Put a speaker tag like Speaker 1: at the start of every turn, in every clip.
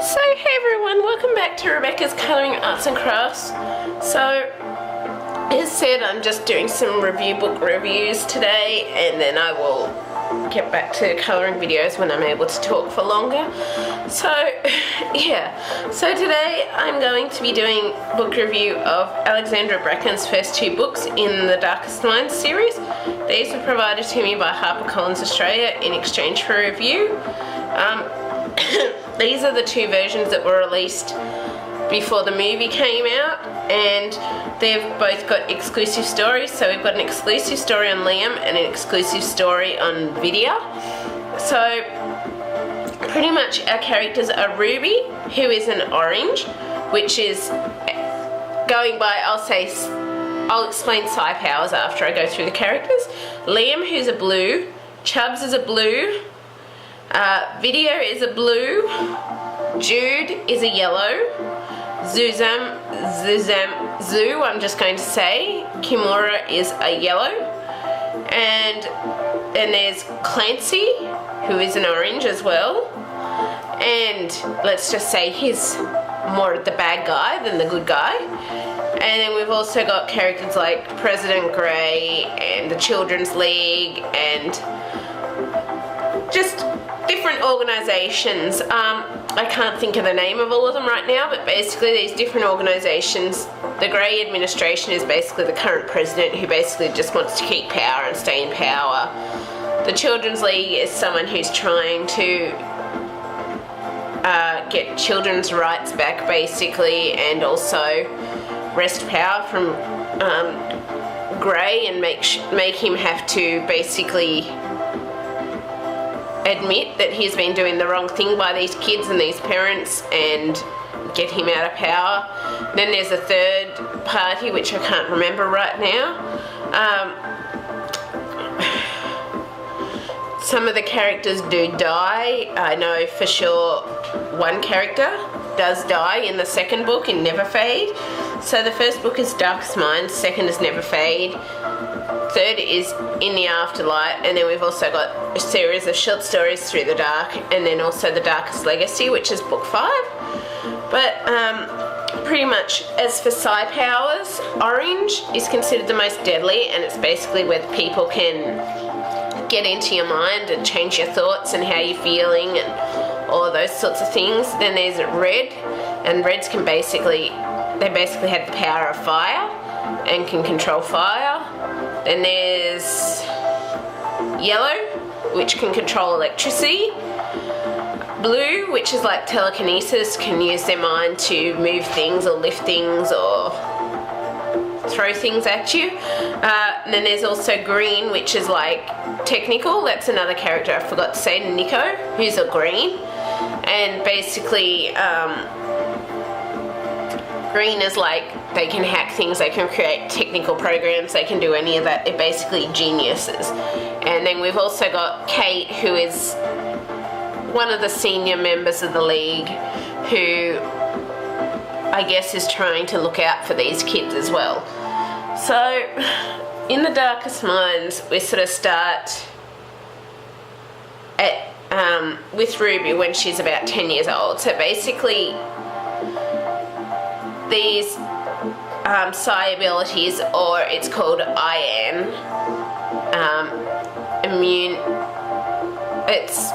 Speaker 1: So hey everyone, welcome back to Rebecca's Colouring Arts and Crafts. So as said, I'm just doing some review book reviews today, and then I will get back to colouring videos when I'm able to talk for longer. So yeah, so today I'm going to be doing book review of Alexandra Bracken's first two books in the Darkest Minds series. These were provided to me by HarperCollins Australia in exchange for review. These are the two versions that were released before the movie came out, and they've both got exclusive stories. So we've got an exclusive story on Liam and an exclusive story on Vidya. So pretty much our characters are Ruby, who is an orange, which is going by, I'll explain psi powers after I go through the characters. Liam, who's a blue, Chubbs is a blue, Vidya is a blue, Jude is a yellow, Zoo, I'm just going to say, Kimura is a yellow, and then there's Clancy, who is an orange as well, and let's just say he's more the bad guy than the good guy. And then we've also got characters like President Grey and the Children's League and just different organisations. I can't think of the name of all of them right now, but basically these different organisations, the Grey administration is basically the current president who basically just wants to keep power and stay in power. The Children's League is someone who's trying to get children's rights back basically, and also wrest power from Grey and make him have to basically admit that he's been doing the wrong thing by these kids and these parents and get him out of power. Then there's a third party which I can't remember right now. Some of the characters do die. I know for sure one character does die in the second book in Never Fade. So the first book is Darkest Minds, second is Never Fade, third is In the Afterlight, and then we've also got a series of short stories Through the Dark, and then also The Darkest Legacy, which is book 5. But pretty much as for psi powers, orange is considered the most deadly, and it's basically where people can get into your mind and change your thoughts and how you're feeling and all of those sorts of things. Then there's red, and reds can basically have the power of fire and can control fire. Then there's yellow, which can control electricity. Blue, which is like telekinesis, can use their mind to move things or lift things or throw things at you. And then there's also green, which is like technical. That's another character I forgot to say, Nico, who's a green. And basically green is like they can hack things, they can create technical programs, they can do any of that. They're basically geniuses. And then we've also got Kate, who is one of the senior members of the league, who I guess is trying to look out for these kids as well. So in the Darkest Minds, we sort of start at with Ruby when she's about 10 years old. So basically these psi abilities, or it's called IAN, immune, it's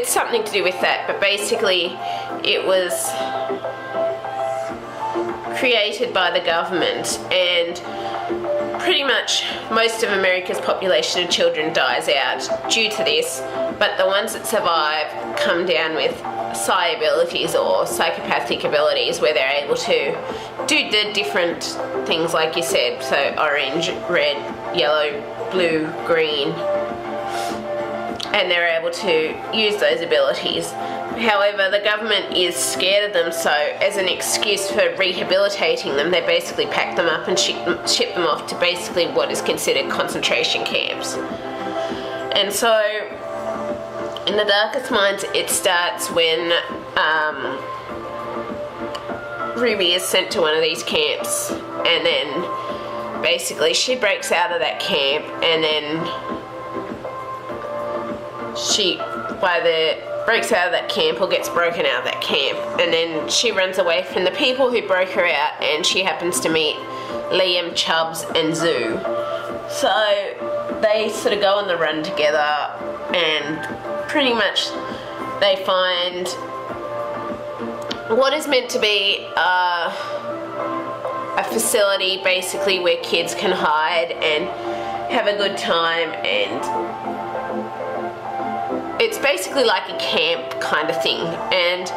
Speaker 1: something to do with that, but basically it was created by the government, and pretty much most of America's population of children dies out due to this, but the ones that survive come down with psi abilities or psychopathic abilities where they're able to do the different things like you said, so orange, red, yellow, blue, green, and they're able to use those abilities. However, the government is scared of them, so as an excuse for rehabilitating them, they basically pack them up and ship them off to basically what is considered concentration camps. And so in the Darkest Minds, it starts when Ruby is sent to one of these camps, and then basically she breaks out of that camp, and then by the breaks out of that camp, or gets broken out of that camp, and then she runs away from the people who broke her out, and she happens to meet Liam, Chubbs and Zoo. So they sort of go on the run together, and pretty much they find what is meant to be a facility basically where kids can hide and have a good time, and it's basically like a camp kind of thing. And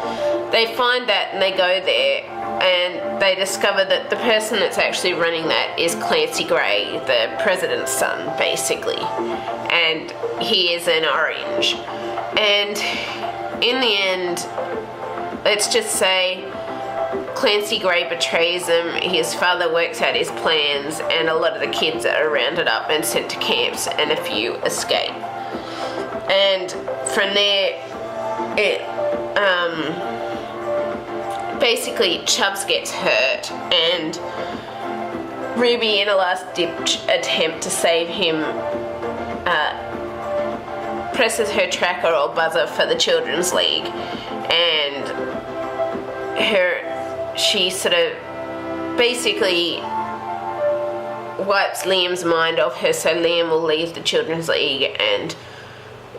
Speaker 1: they find that, and they go there, and they discover that the person that's actually running that is Clancy Gray, the president's son, basically, and he is an orange. And in the end, let's just say Clancy Gray betrays him, his father works out his plans, and a lot of the kids are rounded up and sent to camps, and a few escape. And from there, it basically Chubbs gets hurt, and Ruby, in a last-ditch attempt to save him, presses her tracker or buzzer for the Children's League, and she sort of basically wipes Liam's mind off her, so Liam will leave the Children's League and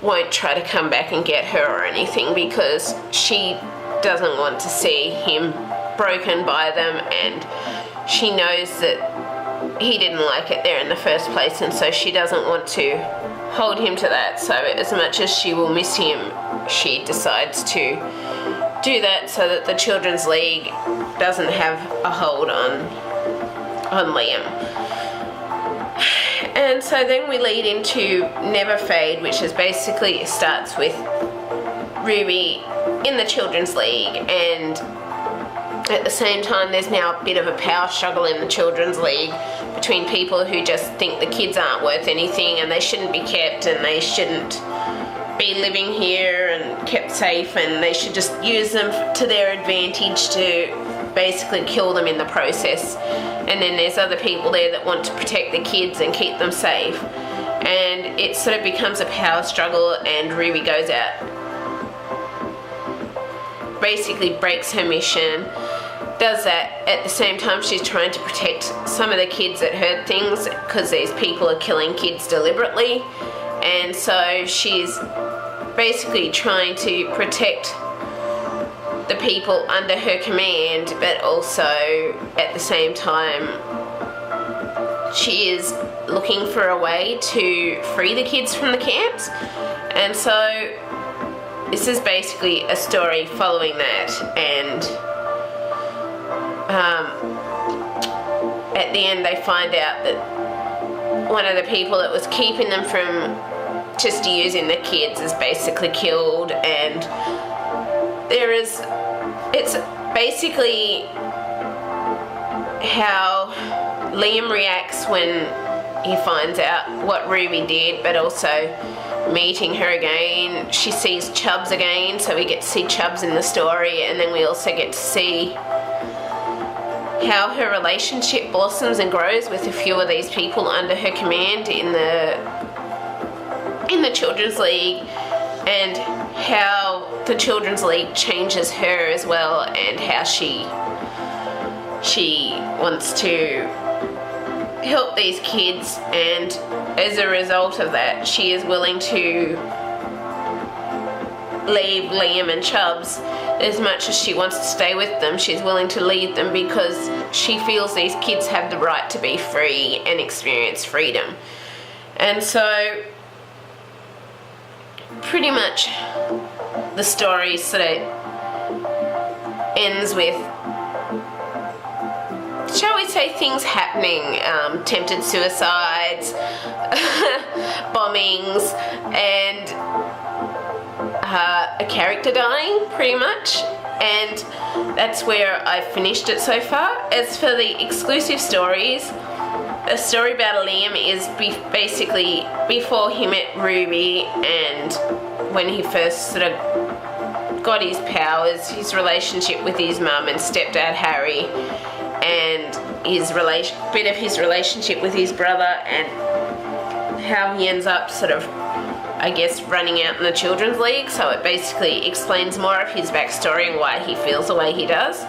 Speaker 1: won't try to come back and get her or anything, because she doesn't want to see him broken by them, and she knows that he didn't like it there in the first place, and so she doesn't want to hold him to that. So as much as she will miss him, she decides to do that so that the Children's League doesn't have a hold on Liam. And so then we lead into Never Fade, which is basically starts with Ruby in the Children's League, and at the same time there's now a bit of a power struggle in the Children's League between people who just think the kids aren't worth anything and they shouldn't be kept, and they shouldn't be living here and kept safe, and they should just use them to their advantage to basically kill them in the process. And then there's other people there that want to protect the kids and keep them safe, and it sort of becomes a power struggle, and Ruby goes out, basically breaks her mission, does that. At the same time she's trying to protect some of the kids that heard things, because these people are killing kids deliberately, and so she's basically trying to protect the people under her command, but also at the same time she is looking for a way to free the kids from the camps. And so this is basically a story following that, and at the end they find out that one of the people that was keeping them from just using the kids is basically killed, and it's basically how Liam reacts when he finds out what Ruby did, but also meeting her again. She sees Chubbs again, so we get to see Chubbs in the story, and then we also get to see how her relationship blossoms and grows with a few of these people under her command in the Children's League, and how the Children's League changes her as well, and how she wants to help these kids, and as a result of that she is willing to leave Liam and Chubbs. As much as she wants to stay with them, she's willing to leave them because she feels these kids have the right to be free and experience freedom. And so pretty much the story sort of ends with, shall we say, things happening, attempted suicides, bombings, and a character dying, pretty much. And that's where I've finished it so far. As for the exclusive stories, a story about Liam is basically before he met Ruby, and when he first sort of got his powers, his relationship with his mum and stepdad Harry, and his bit of his relationship with his brother, and how he ends up sort of I guess, running out in the Children's League, so it basically explains more of his backstory and why he feels the way he does.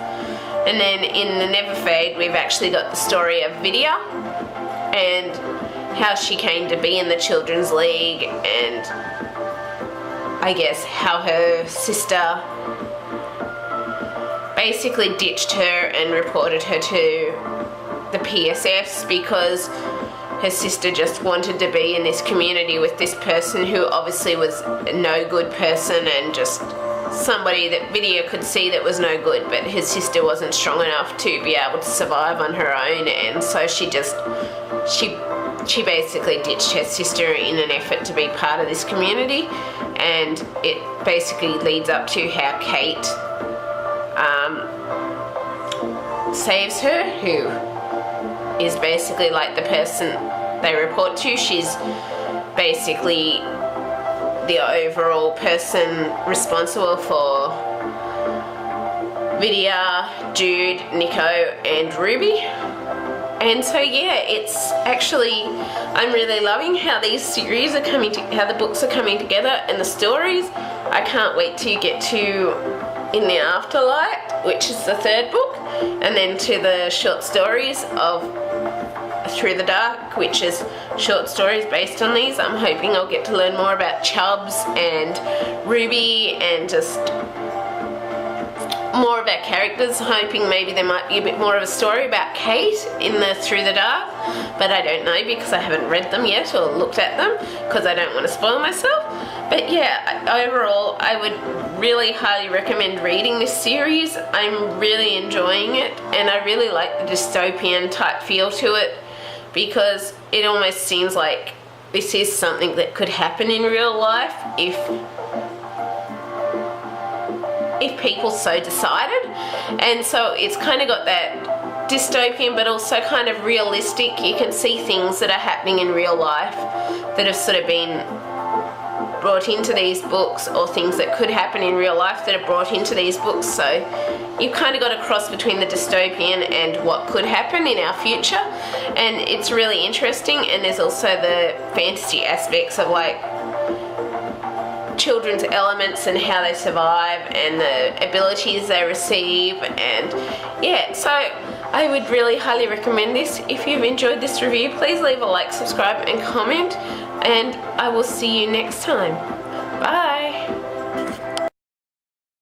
Speaker 1: And then in the Never Fade, we've actually got the story of Vidya and how she came to be in the Children's League, and I guess how her sister basically ditched her and reported her to the PSFs because her sister just wanted to be in this community with this person who obviously was a no good person and just somebody that Vidya could see that was no good, but his sister wasn't strong enough to be able to survive on her own, and so she basically ditched her sister in an effort to be part of this community. And it basically leads up to how Kate saves her, who is basically like the person they report to. She's basically the overall person responsible for Vidya, Jude, Nico and Ruby. And so yeah, it's actually, I'm really loving how these series are coming to, how the books are coming together and the stories. I can't wait to get to In the Afterlight, which is the third book, and then to the short stories of Through the Dark, which is short stories based on these. I'm hoping I'll get to learn more about Chubbs and Ruby and just more about characters. Hoping maybe there might be a bit more of a story about Kate in the Through the Dark, but I don't know because I haven't read them yet or looked at them because I don't want to spoil myself. But yeah, overall I would really highly recommend reading this series. I'm really enjoying it, and I really like the dystopian type feel to it because it almost seems like this is something that could happen in real life if people so decided. And so it's kind of got that dystopian but also kind of realistic. You can see things that are happening in real life that have sort of been brought into these books, or things that could happen in real life that are brought into these books. So you've kind of got a cross between the dystopian and what could happen in our future, and it's really interesting. And there's also the fantasy aspects of like children's elements and how they survive and the abilities they receive. And yeah, so I would really highly recommend this. If you've enjoyed this review, please leave a like, subscribe and comment, and I will see you next time. Bye.